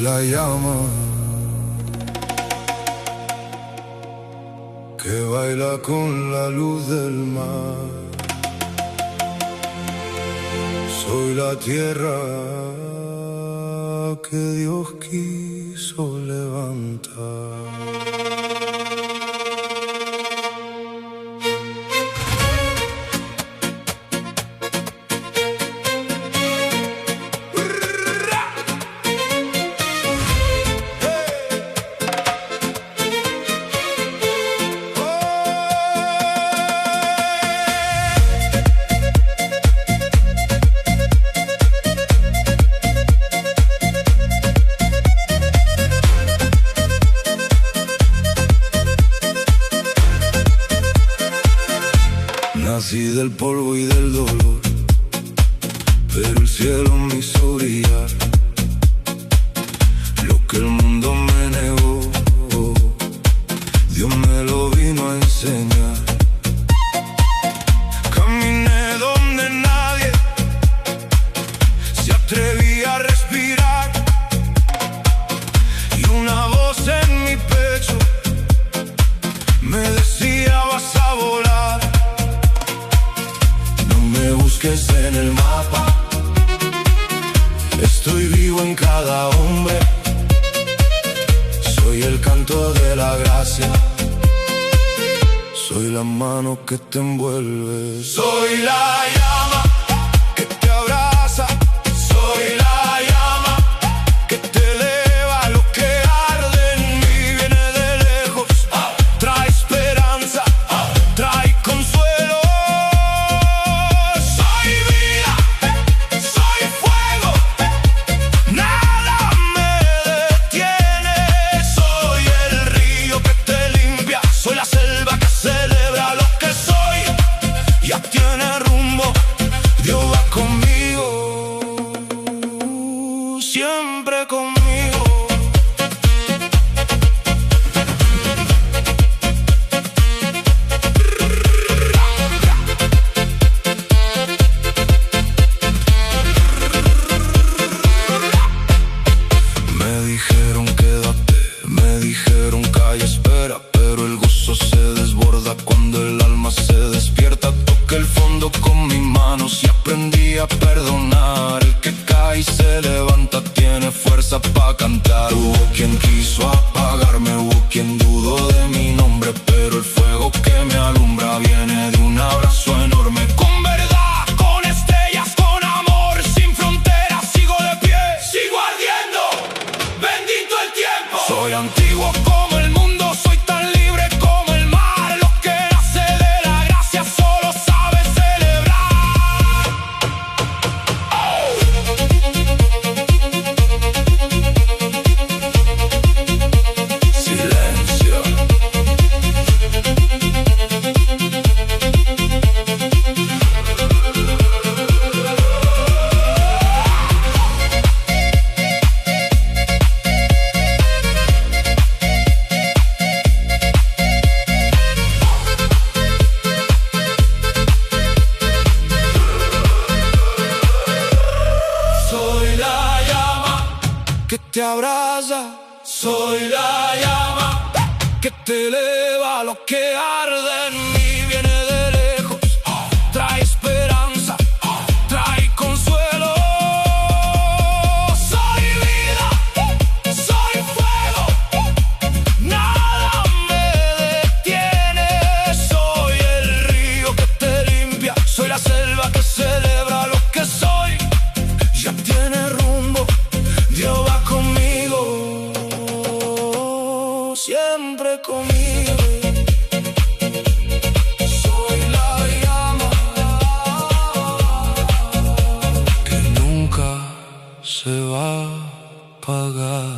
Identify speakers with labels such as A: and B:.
A: la llama que baila con la luz del mar. Soy la tierra que Dios quiso levantar. Nací del polvo y del dolor, pero el cielo me hizo brillar. Lo que el mundo me negó, Dios me lo vino a enseñar. Caminé donde nadie se atrevía a respirar, y una voz en mi pecho me decía: vas a volar. Me busques en el mapa, estoy vivo en cada hombre. Soy el canto de la gracia, soy la mano que te envuelve. Soy la llama que te abraza, soy la llama que te eleva. Lo que arde en mí viene de lejos, trae esperanza, trae consuelo. Siempre conmigo. Me dijeron quédate, me dijeron calla, espera, pero el gozo se desborda cuando el alma se despierta. Toqué el fondo con mis manos y aprendí a perdonar. El que cae y se levanta tiene fuerza para cantar. Hubo quien quiso apagarme, hubo quien dudó de mi nombre, pero el fuego que me alumbra viene de un abrazo enorme. Con verdad, con estrellas, con amor, sin fronteras, sigo de pie, sigo ardiendo, bendito el tiempo. Soy antiguo como el mundo, soy tan libre como el mar. Lo que nace de la gracia solo sabe celebrar. Silencio. Soy la llama que te abraza, soy la llama que te eleva. Lo que arde en mí viene de lejos, trae esperanza, trae consuelo. Soy vida, soy fuego, nada me detiene. Soy el río que te limpia, soy la selva que celebra lo que soy. Ya tiene rumbo, Dios va conmigo, siempre conmigo. Soy la llama que nunca se va a apagar.